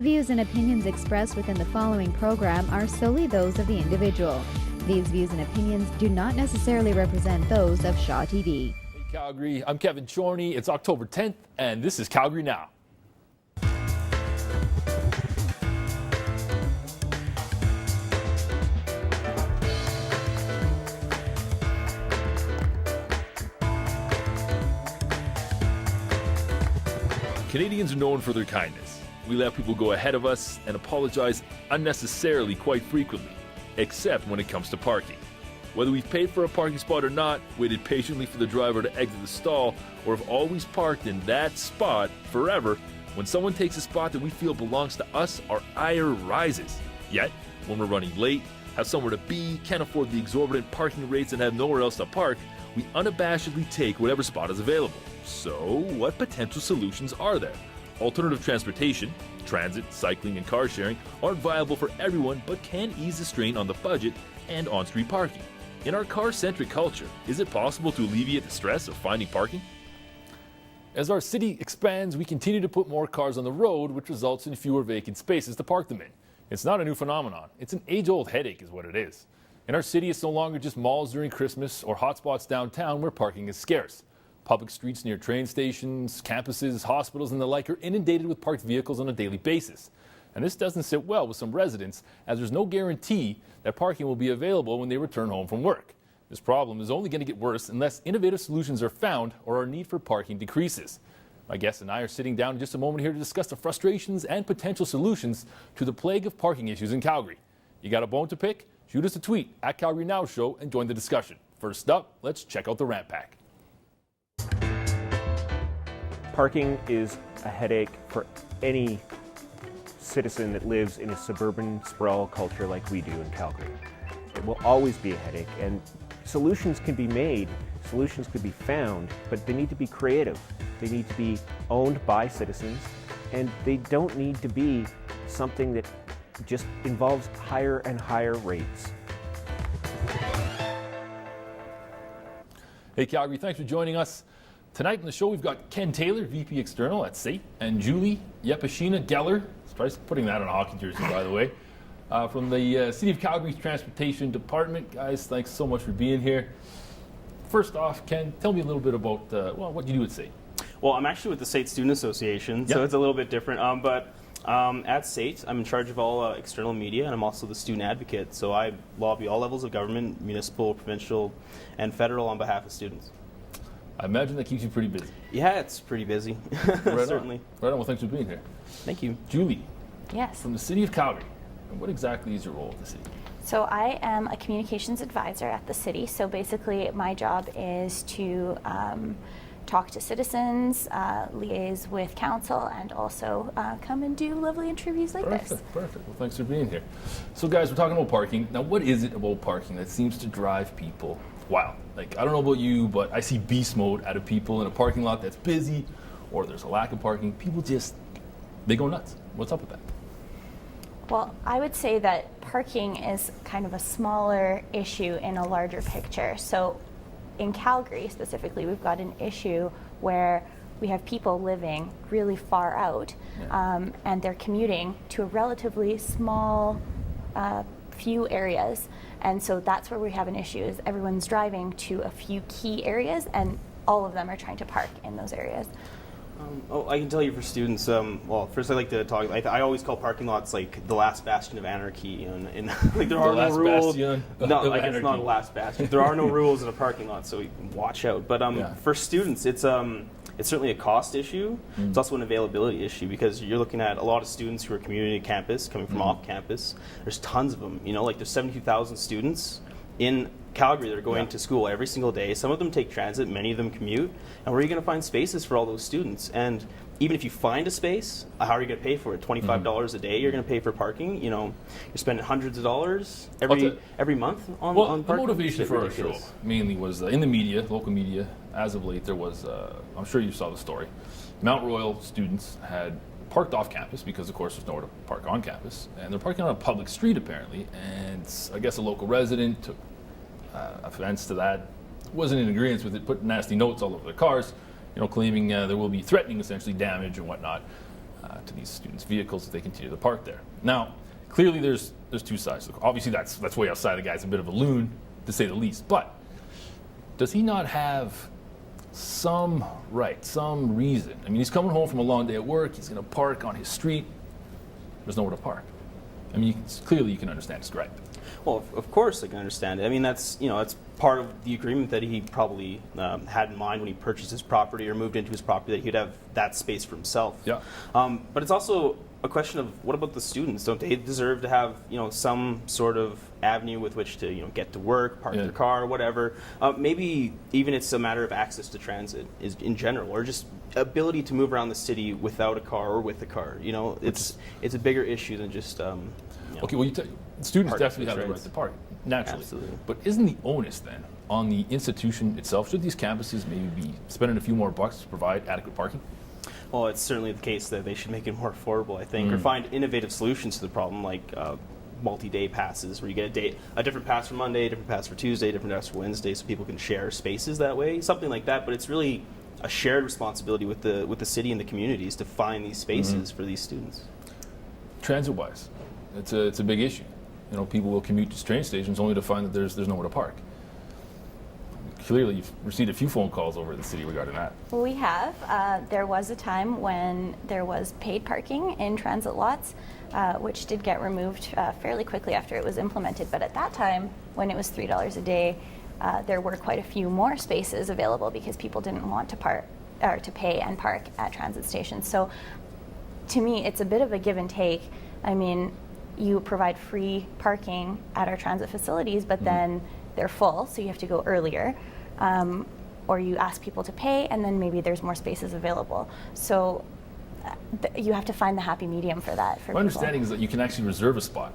Views and opinions expressed within the following program are solely those of the individual. These views and opinions do not necessarily represent those of Shaw TV. Hey Calgary, I'm Kevin Chorney. It's October 10th, and this is Calgary Now. Canadians are known for their kindness. We let people go ahead of us and apologize unnecessarily quite frequently, except when it comes to parking. Whether we've paid for a parking spot or not, waited patiently for the driver to exit the stall, or have always parked in that spot forever, when someone takes a spot that we feel belongs to us, our ire rises. Yet, when we're running late, have somewhere to be, can't afford the exorbitant parking rates, and have nowhere else to park, we unabashedly take whatever spot is available. So, what potential solutions are there? Alternative transportation, transit, cycling, and car sharing aren't viable for everyone but can ease the strain on the budget and on-street parking. In our car-centric culture, is it possible to alleviate the stress of finding parking? As our city expands, we continue to put more cars on the road, which results in fewer vacant spaces to park them in. It's not a new phenomenon. It's an age-old headache is what it is. In our city, it's no longer just malls during Christmas or hotspots downtown where parking is scarce. Public streets near train stations, campuses, hospitals, and the like are inundated with parked vehicles on a daily basis. And this doesn't sit well with some residents, as there's no guarantee that parking will be available when they return home from work. This problem is only going to get worse unless innovative solutions are found or our need for parking decreases. My guest and I are sitting down in just a moment here to discuss the frustrations and potential solutions to the plague of parking issues in Calgary. You got a bone to pick? Shoot us a tweet at Calgary Now Show and join the discussion. First up, let's check out the rant pack. Parking is a headache for any citizen that lives in a suburban sprawl culture like we do in Calgary. It will always be a headache, and solutions can be made, solutions could be found, but they need to be creative. They need to be owned by citizens, and they don't need to be something that just involves higher and higher rates. Hey Calgary, thanks for joining us. Tonight on the show, we've got Ken Taylor, VP External at SAIT, and Julie Yepashina Geller, surprised putting that on a hockey jersey, by the way, from the City of Calgary's Transportation Department. Guys, thanks so much for being here. First off, Ken, tell me a little bit about what you do at SAIT. Well, I'm actually with the SAIT Student Association, so it's a little bit different. At SAIT, I'm in charge of all external media, and I'm also the student advocate. So I lobby all levels of government, municipal, provincial, and federal on behalf of students. I imagine that keeps you pretty busy. Yeah, it's pretty busy, Right certainly. Right on. Well, thanks for being here. Thank you. Julie, Yes. from the City of Calgary, what exactly is your role at the city? So I am a communications advisor at the city. So basically my job is to talk to citizens, liaise with council, and also come and do lovely interviews like this. Perfect. Well, thanks for being here. So guys, we're talking about parking. Now, what is it about parking that seems to drive people wild? Like, I don't know about you, but I see beast mode out of people in a parking lot that's busy, or there's a lack of parking. People they go nuts. What's up with that? Well, I would say that parking is kind of a smaller issue in a larger picture. So in Calgary specifically, we've got an issue where we have people living really far out, and they're commuting to a relatively small few areas. And so that's where we have an issue, is everyone's driving to a few key areas, and all of them are trying to park in those areas. I can tell you for students, well, first I like to talk, I always call parking lots like the last bastion of anarchy, and like there are no rules. No, like it's not the last bastion. There are no rules in a parking lot, so you can watch out. But for students, it's certainly a cost issue. It's also an availability issue, because you're looking at a lot of students who are community campus, coming from off campus. There's tons of them, like there's 72,000 students in Calgary that are going to school every single day. Some of them take transit, many of them commute. And where are you going to find spaces for all those students? And even if you find a space, how are you going to pay for it? $25 a day you're going to pay for parking? You're spending hundreds of dollars every month on parking. The motivation for our show mainly was in the media, local media. As of late, there was, I'm sure you saw the story, Mount Royal students had parked off campus because, of course, there's nowhere to park on campus. And they're parking on a public street, apparently. And I guess a local resident took offense to that, wasn't in agreement with it, put nasty notes all over their cars, claiming there will be threatening essentially damage and whatnot to these students' vehicles if they continue to park there. Now, clearly there's two sides. Obviously that's way outside. The guy's a bit of a loon, to say the least. But does he not have some right, some reason? I mean, he's coming home from a long day at work. He's going to park on his street. There's nowhere to park. I mean, clearly you can understand his gripe. Well, of course I can understand it. I mean, that's part of the agreement that he probably had in mind when he purchased his property or moved into his property, that he'd have that space for himself. Yeah. But it's also a question of, what about the students? Don't they deserve to have some sort of avenue with which to get to work, park their car, whatever? Maybe even it's a matter of access to transit in general, or just ability to move around the city without a car or with a car. It's a bigger issue than just. Okay, well, students definitely have the right to park, naturally. Absolutely. But isn't the onus then on the institution itself? Should these campuses maybe be spending a few more bucks to provide adequate parking? Well, it's certainly the case that they should make it more affordable, I think, or find innovative solutions to the problem, like multi-day passes, where you get a different pass for Monday, a different pass for Tuesday, a different pass for Wednesday, so people can share spaces that way, something like that. But it's really a shared responsibility with the city and the communities to find these spaces for these students. Transit-wise, it's a big issue. People will commute to train stations only to find that there's nowhere to park. Clearly, you've received a few phone calls over the city regarding that. We have. There was a time when there was paid parking in transit lots, which did get removed fairly quickly after it was implemented. But at that time, when it was $3 a day, there were quite a few more spaces available because people didn't want to park or to pay and park at transit stations. So, to me, it's a bit of a give and take. I mean, you provide free parking at our transit facilities, but then they're full, so you have to go earlier. Or you ask people to pay, and then maybe there's more spaces available. So you have to find the happy medium for that. My understanding is that you can actually reserve a spot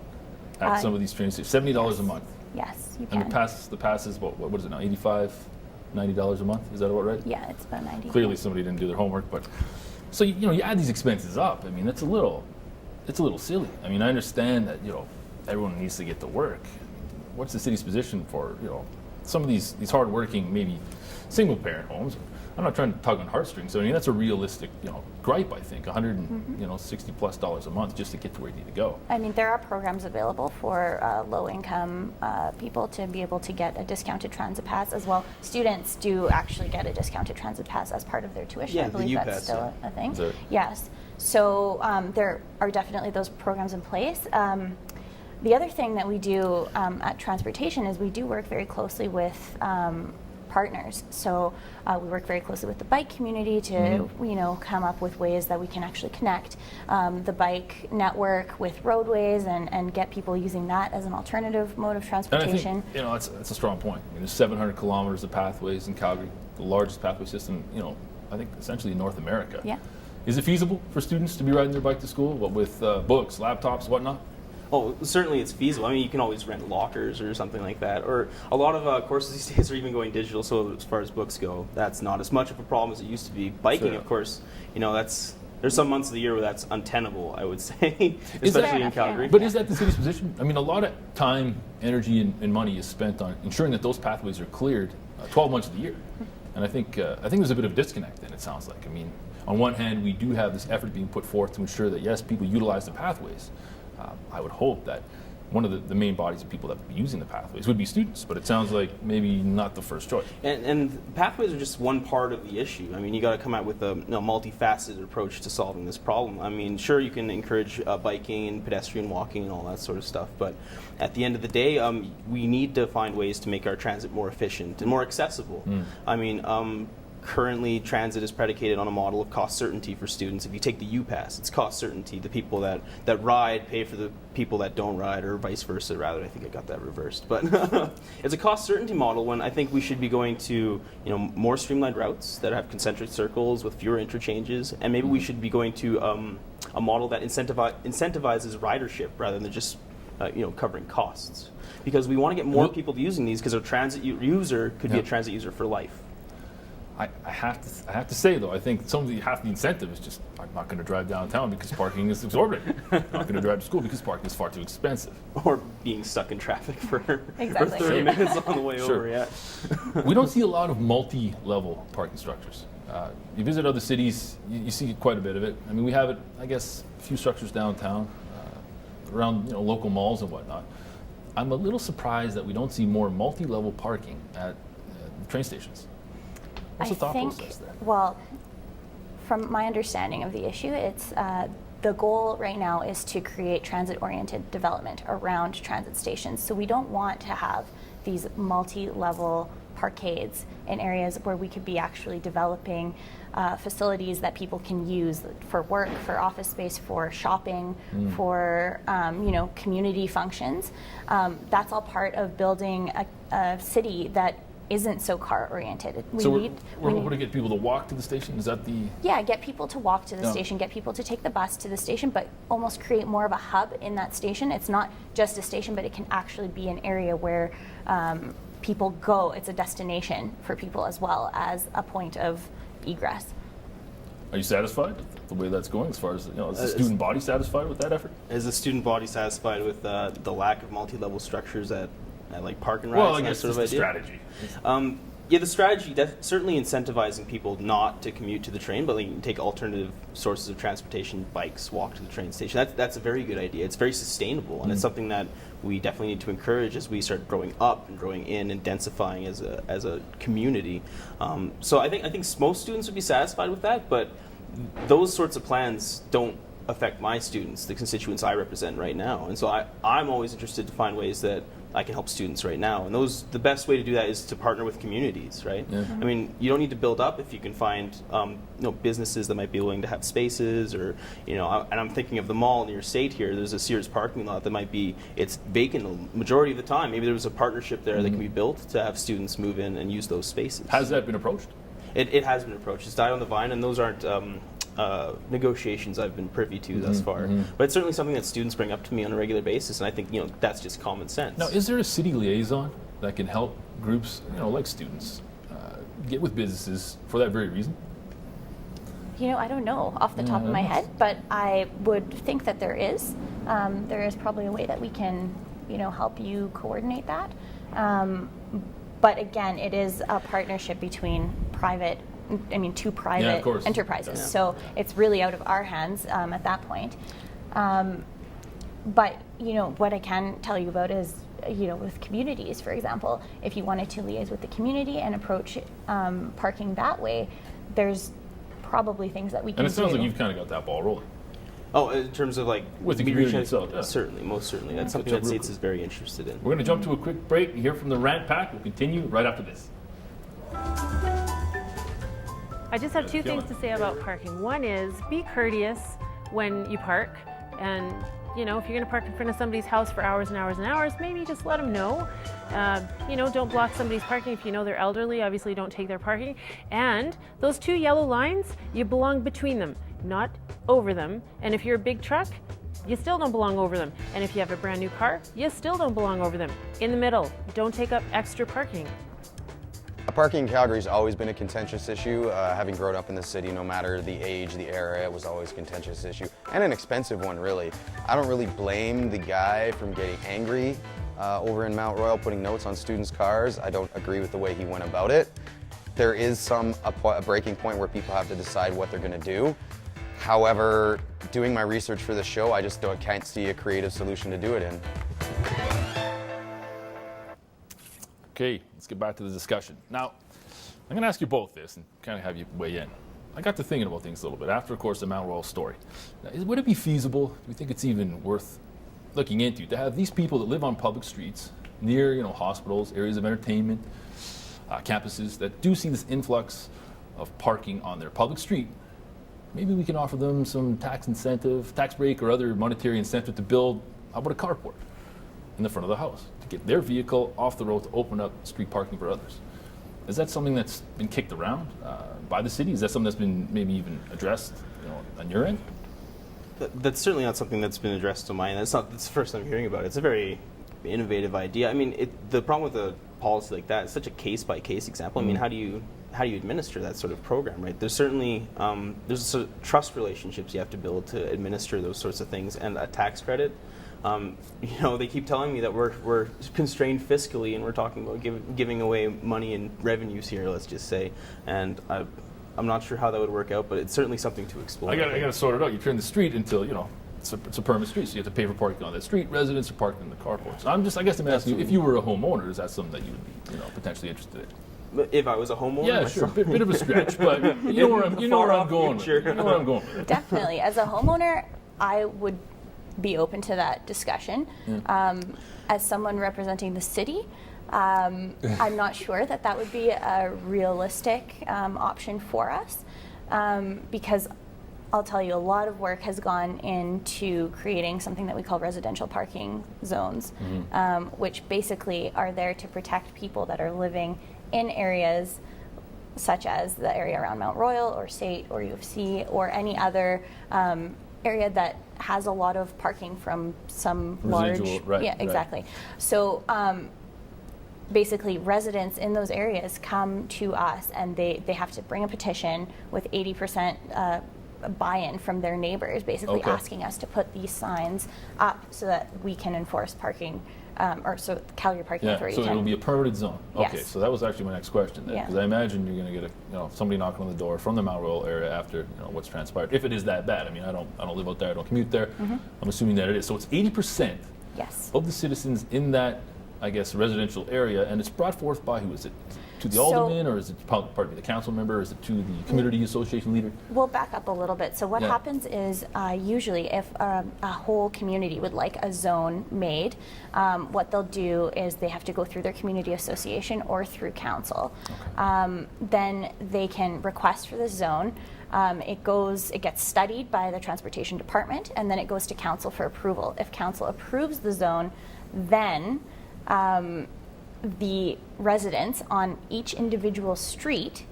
at some of these train stations, $70 a month. Yes, you can. And the pass is, what is it now, $85, $90 a month? Is that about right? Yeah, it's about 90. Clearly somebody didn't do their homework, but so you add these expenses up. I mean, it's a little silly. I mean, I understand that everyone needs to get to work. What's the city's position for some of these hardworking, maybe single-parent homes? I'm not trying to tug on heartstrings. I mean, that's a realistic, gripe. I think $160+ a month just to get to where you need to go. I mean, there are programs available for low-income people to be able to get a discounted transit pass as well. Students do actually get a discounted transit pass as part of their tuition. Yeah, I believe the that's still a thing. Is there? Yes. So there are definitely those programs in place. The other thing that we do at transportation is we do work very closely with partners. So we work very closely with the bike community to come up with ways that we can actually connect the bike network with roadways and get people using that as an alternative mode of transportation. And I think that's a strong point. I mean, there's 700 kilometers of pathways in Calgary, the largest pathway system, I think essentially in North America. Yeah. Is it feasible for students to be riding their bike to school, with books, laptops, whatnot? Oh, certainly it's feasible. I mean, you can always rent lockers or something like that. Or a lot of courses these days are even going digital, so as far as books go, that's not as much of a problem as it used to be. Biking, of course, there's some months of the year where that's untenable, I would say, especially in Calgary. But is that the city's position? I mean, a lot of time, energy, and money is spent on ensuring that those pathways are cleared 12 months of the year. And I think there's a bit of a disconnect, and it sounds like. I mean, on one hand, we do have this effort being put forth to ensure that, yes, people utilize the pathways. I would hope that one of the main bodies of people that would be using the pathways would be students, but it sounds like maybe not the first choice. And pathways are just one part of the issue. I mean, you got to come out with a multifaceted approach to solving this problem. I mean, sure, you can encourage biking and pedestrian walking and all that sort of stuff, but at the end of the day, we need to find ways to make our transit more efficient and more accessible. I mean, currently, transit is predicated on a model of cost certainty for students. If you take the U-Pass, it's cost certainty. The people that ride pay for the people that don't ride, or vice versa, rather. I think I got that reversed. But it's a cost certainty model when I think we should be going to more streamlined routes that have concentric circles with fewer interchanges, and maybe we should be going to a model that incentivizes ridership rather than just covering costs. Because we want to get more people using these, because a transit user could be a transit user for life. I have to say, though, I think half the incentive is just, I'm not going to drive downtown because parking is exorbitant. I'm not going to drive to school because parking is far too expensive. Or being stuck in traffic for 30 Sure. minutes on the way over, yeah. We don't see a lot of multi-level parking structures. You visit other cities, you see quite a bit of it. I mean, we have it, I guess, a few structures downtown, around local malls and whatnot. I'm a little surprised that we don't see more multi-level parking at train stations. What's the thought process there? Well, from my understanding of the issue, it's the goal right now is to create transit-oriented development around transit stations. So we don't want to have these multi-level parkades in areas where we could be actually developing facilities that people can use for work, for office space, for shopping, for community functions. That's all part of building a city that isn't so car oriented. We're going to get people to walk to the station? Is that the... Yeah, get people to walk to the station, get people to take the bus to the station, but almost create more of a hub in that station. It's not just a station, but it can actually be an area where people go. It's a destination for people as well as a point of egress. Are you satisfied with the way that's going as far as, is the student body satisfied with that effort? Is the student body satisfied with the lack of multi-level structures at like park and rides? Well, I guess sort of the strategy. The strategy, that's certainly incentivizing people not to commute to the train, but like, take alternative sources of transportation, bikes, walk to the train station. That's a very good idea. It's very sustainable, and it's something that we definitely need to encourage as we start growing up and growing in and densifying as a community. So I think most students would be satisfied with that, but those sorts of plans don't affect my students, the constituents I represent right now. And so I'm always interested to find ways that I can help students right now. And the best way to do that is to partner with communities, right? Yeah. I mean, you don't need to build up if you can find businesses that might be willing to have spaces, or and I'm thinking of the mall near State here. There's a Sears parking lot that it's vacant the majority of the time. Maybe there was a partnership there that can be built to have students move in and use those spaces. Has that been approached? It has been approached. It's died on the vine, and those aren't negotiations I've been privy to thus far. But it's certainly something that students bring up to me on a regular basis, and I think that's just common sense. Now, is there a city liaison that can help groups, like students, get with businesses for that very reason? I don't know off the top of my head, but I would think that there is. There is probably a way that we can, help you coordinate that. But again, it is a partnership between two private enterprises. Yeah. So it's really out of our hands at that point. But what I can tell you about is, with communities, for example, if you wanted to liaise with the community and approach parking that way, there's probably things that we can do. And it sounds like you've kind of got that ball rolling. Oh, in terms of with the community itself? Yeah. Certainly, most certainly. That's something that States is very interested in. We're going to jump to a quick break and hear from the Rant Pack. We'll continue right after this. I just have two things to say about parking. One is be courteous when you park, and if you're going to park in front of somebody's house for hours and hours and hours, maybe just let them know. Don't block somebody's parking if you know they're elderly. Obviously, don't take their parking. And those two yellow lines, you belong between them, not over them. And if you're a big truck, you still don't belong over them. And if you have a brand new car, you still don't belong over them. In the middle, don't take up extra parking. Parking in Calgary has always been a contentious issue. Having grown up in the city, no matter the age, the era, it was always a contentious issue. And an expensive one, really. I don't really blame the guy from getting angry over in Mount Royal, putting notes on students' cars. I don't agree with the way he went about it. There is a breaking point where people have to decide what they're going to do. However, doing my research for the show, I just can't see a creative solution to do it in. Okay, let's get back to the discussion. Now, I'm going to ask you both this and kind of have you weigh in. I got to thinking about things a little bit after, of course, the Mount Royal story. Now, would it be feasible, do you think it's even worth looking into, to have these people that live on public streets, near hospitals, areas of entertainment, campuses, that do see this influx of parking on their public street, maybe we can offer them some tax break or other monetary incentive to build, how about a carport in the front of the house, to get their vehicle off the road to open up street parking for others. Is that something that's been kicked around by the city? Is that something that's been maybe even addressed on your end? That's certainly not something that's been addressed on my end. That's the first I'm hearing about it. It's a very innovative idea. I mean, the problem with a policy like that is such a case-by-case example. I mean, how do you administer that sort of program, right? There's certainly there's sort of trust relationships you have to build to administer those sorts of things, and a tax credit. They keep telling me that we're constrained fiscally, and we're talking about giving away money and revenues here, let's just say. And I'm not sure how that would work out, but it's certainly something to explore. I got to sort it out. You turn the street until, it's a permanent street, so you have to pay for parking on that street. Residents are parking in the carports. So I guess I'm asking you, if you were a homeowner, is that something that you would be, potentially interested in? If I was a homeowner? Yeah, sure. Bit of a stretch, but you know where I'm going with it. You know where I'm going with it. Definitely. As a homeowner, I would be open to that discussion. As someone representing the city, I'm not sure that would be a realistic option for us, because I'll tell you, a lot of work has gone into creating something that we call residential parking zones, which basically are there to protect people that are living in areas such as the area around Mount Royal or State or UFC or any other area that has a lot of parking from some large, exactly. So basically residents in those areas come to us and they have to bring a petition with 80% buy-in from their neighbors, basically asking us to put these signs up so that we can enforce parking, or so Calgary Parking Authority. So it'll be a permitted zone. Okay, Yes. so that was actually my next question then, because I imagine you're going to get somebody knocking on the door from the Mount Royal area after what's transpired. If it is that bad, I mean, I don't live out there, I don't commute there. I'm assuming that it is. So it's 80% of the citizens in that, I guess, residential area, and it's brought forth by who? Is it to the alderman, or is it part of the council member, or is it to the community association leader? We'll back up a little bit. So what happens is usually if a whole community would like a zone made, what they'll do is they have to go through their community association or through council. Then they can request for the zone. It gets studied by the transportation department, and then it goes to council for approval. If council approves the zone, then the residents on each individual street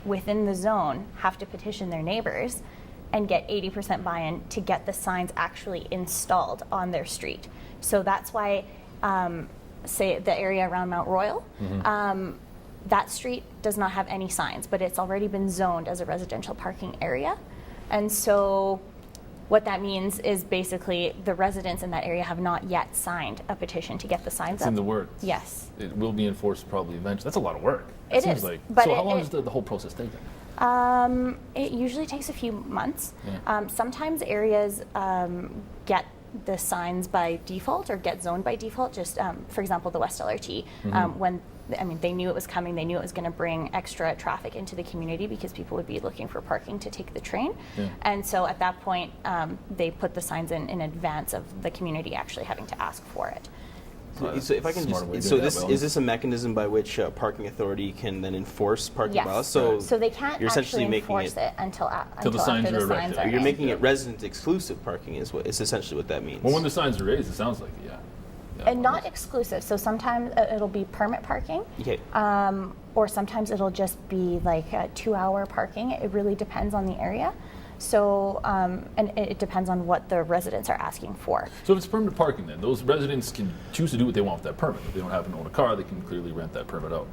within the zone have to petition their neighbors and get 80% buy-in to get the signs actually installed on their street. So that's why, say, the area around Mount Royal, that street does not have any signs, but it's already been zoned as a residential parking area. And so what that means is basically the residents in that area have not yet signed a petition to get the signs up. It's in the works. Yes. It will be enforced probably eventually. That's a lot of work. It seems is, like. but so how long does the whole process take then? It usually takes a few months. Sometimes areas get the signs by default or get zoned by default. Just for example, the West LRT, when they knew it was coming, they knew it was going to bring extra traffic into the community because people would be looking for parking to take the train. And so at that point, they put the signs in advance of the community actually having to ask for it. So if I can is this a mechanism by which parking authority can then enforce parking bylaws? So they can't you're essentially actually making enforce it until the signs after are the signs erected. are You're in. making it resident exclusive parking is essentially what that means. Well, when the signs are raised, it sounds like And not exclusive. So sometimes it'll be permit parking, or sometimes it'll just be like a 2-hour parking. It really depends on the area. So, and it depends on what the residents are asking for. So if it's permanent parking, then those residents can choose to do what they want with that permit. If they don't happen to own a car, they can clearly rent that permit out.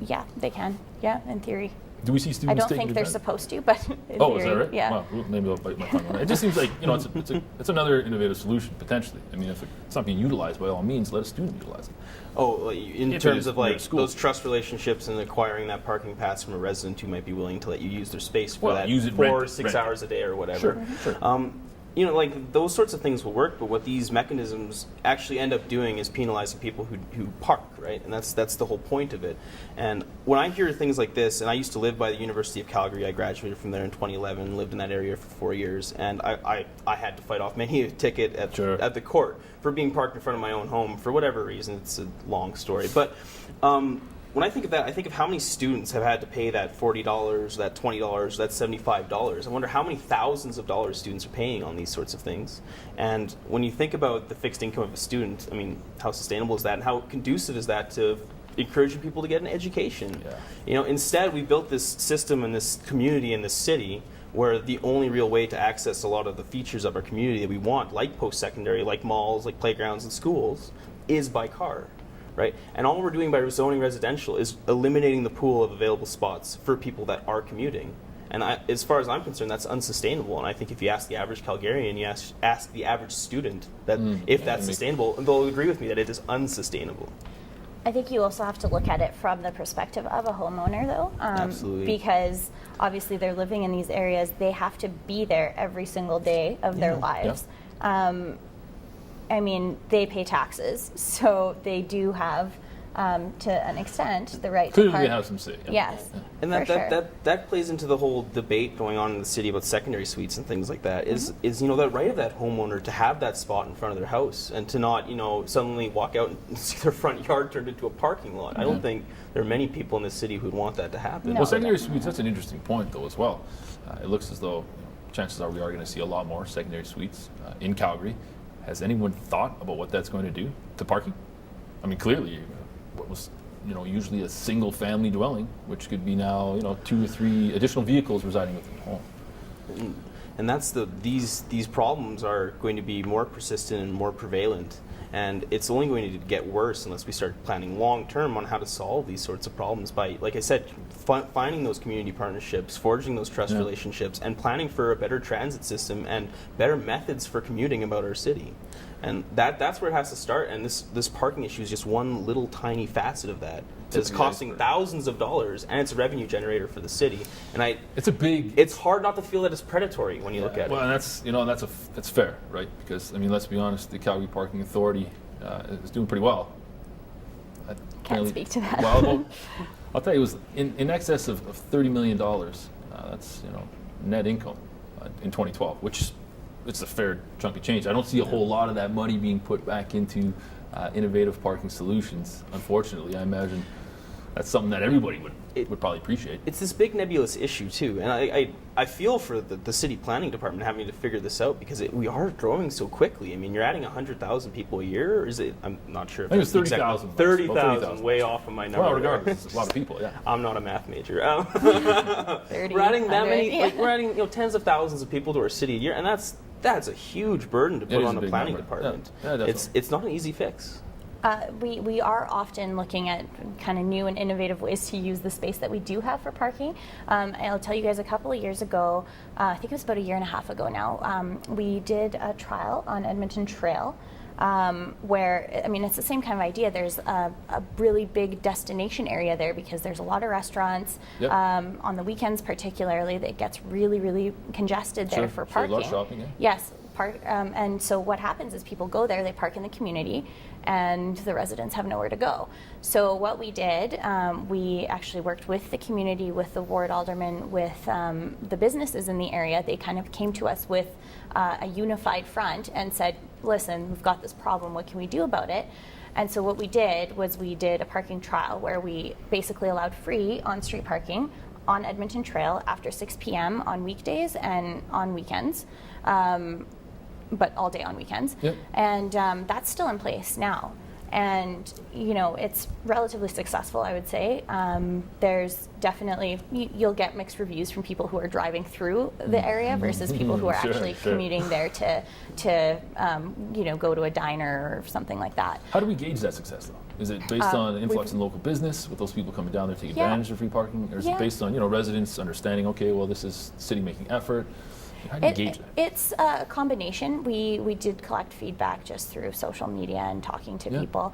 Yeah, they can. Yeah, in theory. Do we see students? I don't taking think they're advantage? supposed to, but in theory, theory, is that right? yeah. Wow, maybe I'll bite my tongue on that. It just seems like it's another innovative solution potentially. I mean, if it's not being utilized, by all means, let a student utilize it. Oh, in terms of like those trust relationships and acquiring that parking pass from a resident who might be willing to let you use their space for that 4 or 6 hours a day or whatever. Sure. Like those sorts of things will work, but what these mechanisms actually end up doing is penalizing people who park, right? And that's the whole point of it. And when I hear things like this, and I used to live by the University of Calgary, I graduated from there in 2011, lived in that area for 4 years, and I had to fight off many a ticket at the court for being parked in front of my own home for whatever reason. It's a long story, but when I think of that, I think of how many students have had to pay that $40, that $20, that $75. I wonder how many thousands of dollars students are paying on these sorts of things. And when you think about the fixed income of a student, I mean, how sustainable is that, and how conducive is that to encouraging people to get an education? Instead, we built this system and this community in this city where the only real way to access a lot of the features of our community that we want, like post-secondary, like malls, like playgrounds and schools, is by car. Right? And all we're doing by zoning residential is eliminating the pool of available spots for people that are commuting. And as far as I'm concerned, that's unsustainable. And I think if you ask the average Calgarian, you ask the average student that if that's sustainable, they'll agree with me that it is unsustainable. I think you also have to look at it from the perspective of a homeowner, though. Absolutely. Because obviously they're living in these areas, they have to be there every single day of their lives. I mean, they pay taxes, so they do have, to an extent, the right to park. Clearly have some say. Yes, And that plays into the whole debate going on in the city about secondary suites and things like that. Is that right of that homeowner to have that spot in front of their house and to not suddenly walk out and see their front yard turned into a parking lot. I don't think there are many people in this city who'd want that to happen. No. Well, secondary suites, that's an interesting point though as well. It looks as though chances are we are going to see a lot more secondary suites in Calgary. Has anyone thought about what that's going to do to parking? I mean, clearly, what was usually a single family dwelling, which could be now 2 or 3 additional vehicles residing within the home. And that's these problems are going to be more persistent and more prevalent, and it's only going to get worse unless we start planning long term on how to solve these sorts of problems by, like I said, finding those community partnerships, forging those trust relationships, and planning for a better transit system and better methods for commuting about our city. And that's where it has to start. And this parking issue is just one little tiny facet of that. It's costing thousands of dollars, and it's a revenue generator for the city. And it's hard not to feel that it's predatory when you look at it. Well, and that's fair, right? Because I mean, let's be honest, the Calgary Parking Authority is doing pretty well. Can't speak to that. Well, I'll tell you, it was in excess of $30 million. That's net income in 2012, which it's a fair chunk of change. I don't see a whole lot of that money being put back into innovative parking solutions. Unfortunately, I imagine that's something that everybody would probably appreciate. It's this big nebulous issue too, and I feel for the city planning department having to figure this out because we are growing so quickly. I mean, you're adding 100,000 people a year, or is it? I'm not sure. I think it's 30,000. 30,000, way off of my number. Well, regardless, it's a lot of people. Yeah. I'm not a math major. 30, we're adding that many. yeah. We're adding tens of thousands of people to our city a year, and that's a huge burden to put on the planning department. Yeah, it's not an easy fix. We are often looking at kind of new and innovative ways to use the space that we do have for parking. I'll tell you guys, a couple of years ago, I think it was about 1.5 years ago now, we did a trial on Edmonton Trail where, I mean, it's the same kind of idea. There's a really big destination area there because there's a lot of restaurants. Yep. On the weekends particularly, that gets really, really congested there for parking. A lot of shopping, yeah. Yes. And so what happens is people go there, they park in the community, and the residents have nowhere to go. So what we did, we actually worked with the community, with the ward alderman, with the businesses in the area. They kind of came to us with a unified front and said, listen, we've got this problem, what can we do about it? And so what we did was we did a parking trial where we basically allowed free on-street parking on Edmonton Trail after 6 p.m. on weekdays and on weekends. But all day on weekends. Yep. And that's still in place now. And, it's relatively successful, I would say. There's definitely, you'll get mixed reviews from people who are driving through the area versus people who are actually commuting there to go to a diner or something like that. How do we gauge that success, though? Is it based on influx in local business, with those people coming down there taking advantage of free parking? Or is it based on, residents understanding, okay, well, this is the city making effort? How do you gauge that? It's a combination. We did collect feedback just through social media and talking to people.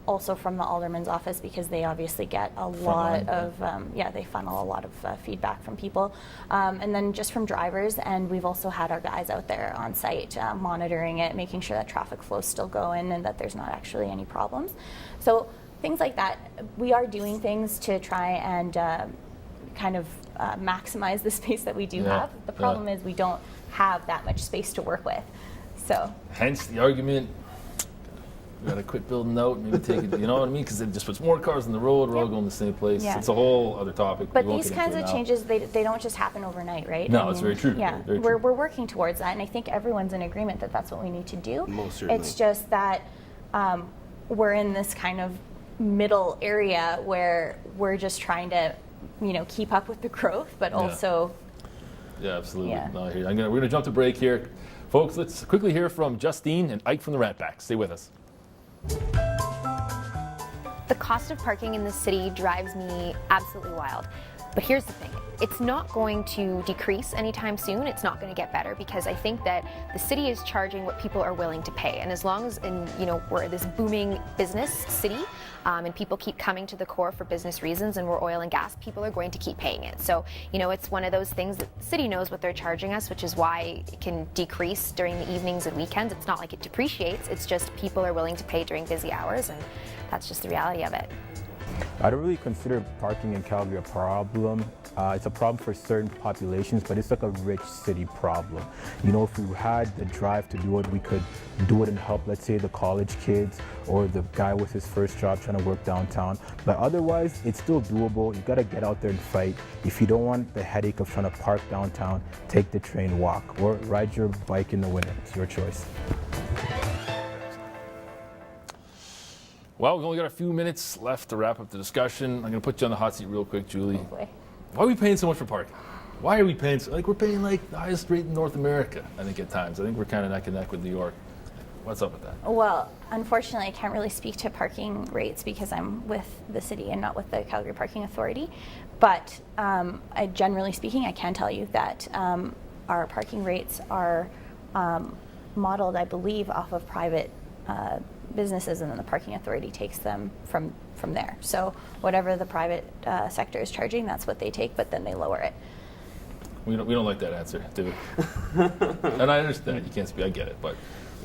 Also from the alderman's office, because they obviously get a lot of, they funnel a lot of feedback from people. And then just from drivers, and we've also had our guys out there on site monitoring it, making sure that traffic flow's still going and that there's not actually any problems. So things like that. We are doing things to try and kind of maximize the space that we do have. The problem is we don't have that much space to work with. So hence the argument, we gotta quit building out, maybe take it, you know what I mean? Because it just puts more cars on the road, we're all going to the same place. Yeah. It's a whole other topic. But these kinds of changes, they don't just happen overnight, right? No, it's very true. Yeah, very true. We're working towards that, and I think everyone's in agreement that that's what we need to do. Most certainly. It's just that we're in this kind of middle area where we're just trying to keep up with the growth, but also. Yeah, absolutely. Yeah. No, we're gonna jump to break here, folks. Let's quickly hear from Justine and Ike from the Rat Pack. Stay with us. The cost of parking in the city drives me absolutely wild. But here's the thing. It's not going to decrease anytime soon. It's not going to get better because I think that the city is charging what people are willing to pay. And as long as, we're this booming business city and people keep coming to the core for business reasons and we're oil and gas, people are going to keep paying it. So, it's one of those things that the city knows what they're charging us, which is why it can decrease during the evenings and weekends. It's not like it depreciates. It's just people are willing to pay during busy hours, and that's just the reality of it. I don't really consider parking in Calgary a problem. It's a problem for certain populations, but it's like a rich city problem. If we had the drive to do it, we could do it and help, let's say, the college kids or the guy with his first job trying to work downtown. But otherwise, it's still doable. You gotta get out there and fight. If you don't want the headache of trying to park downtown, take the train, walk, or ride your bike in the winter. It's your choice. Well, we've only got a few minutes left to wrap up the discussion. I'm going to put you on the hot seat real quick, Julie. Oh boy. Why are we paying so much for parking? Why are we paying we're paying the highest rate in North America, I think, at times. I think we're kind of neck and neck with New York. What's up with that? Well, unfortunately, I can't really speak to parking rates because I'm with the city and not with the Calgary Parking Authority. But generally speaking, I can tell you that our parking rates are modeled, I believe, off of private businesses, and then the parking authority takes them from there. So whatever the private sector is charging, that's what they take, but then they lower it. We don't like that answer, do we? And I understand you can't speak. I get it, but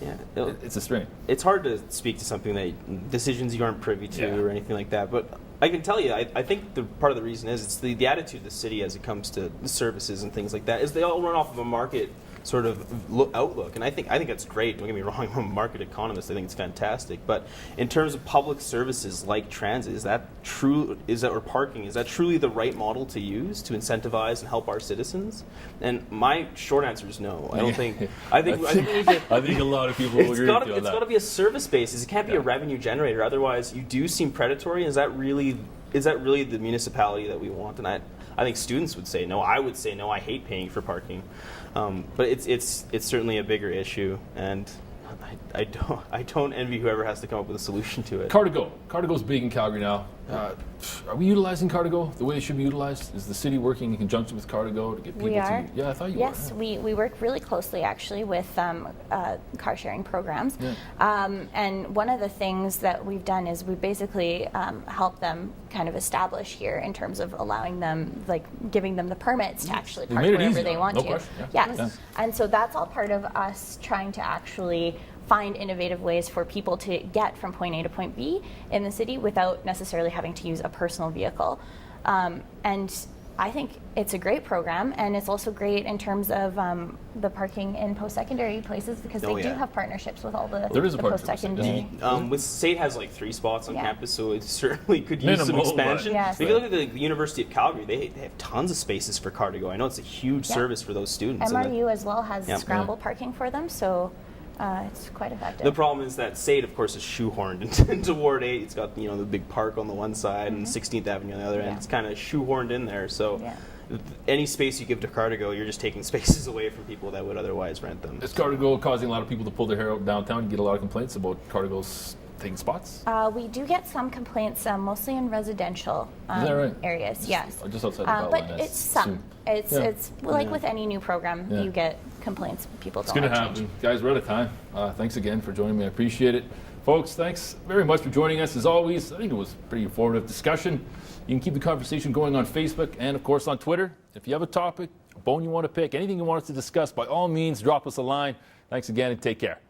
yeah, it's a strain. It's hard to speak to something that decisions you aren't privy to or anything like that. But I can tell you, I think part of the reason is it's the attitude of the city as it comes to services and things like that is they all run off of a market sort of outlook, and I think that's great. Don't get me wrong, I'm a market economist. I think it's fantastic. But in terms of public services like transit, is that or parking? Is that truly the right model to use to incentivize and help our citizens? And my short answer is no. I don't think. I think a lot of people will agree with you on that. It's got to be a service basis. It can't be a revenue generator. Otherwise, you do seem predatory. Is that really the municipality that we want? And I think students would say no. I would say no. I hate paying for parking. But it's certainly a bigger issue, and I don't envy whoever has to come up with a solution to it. Car2Go's big in Calgary now. Are we utilizing Car2Go the way it should be utilized? Is the city working in conjunction with Car2Go to get people to? Yeah, I thought you were. Yes, we work really closely actually with car sharing programs. Yeah. And one of the things that we've done is we basically help them kind of establish here in terms of allowing them, giving them the permits to actually park wherever they want to. Question. Yeah. Yes. And so that's all part of us trying to actually find innovative ways for people to get from point A to point B in the city without necessarily having to use a personal vehicle. And I think it's a great program, and it's also great in terms of the parking in post-secondary places because they do have partnerships with all the post-secondary. With SAIT has 3 spots on campus, so it certainly could use some expansion. Yes. If you look at the University of Calgary, they have tons of spaces for Car2Go. I know it's a huge service for those students. MRU as well has scramble parking for them, so it's quite effective. The problem is that SAIT, of course, is shoehorned into Ward 8. It's got the big park on the one side and 16th Avenue on the other end. It's kind of shoehorned in there. So any space you give to Car2Go, you're just taking spaces away from people that would otherwise rent them. Is Car2Go causing a lot of people to pull their hair out downtown? You get a lot of complaints about Car2Go's taking spots? We do get some complaints, mostly in residential areas. Yes, just outside the but it's some. It's like with any new program, you get complaints. People don't. It's going to happen, guys. We're out of time. Thanks again for joining me. I appreciate it, folks. Thanks very much for joining us. As always, I think it was a pretty informative discussion. You can keep the conversation going on Facebook and, of course, on Twitter. If you have a topic, a bone you want to pick, anything you want us to discuss, by all means, drop us a line. Thanks again, and take care.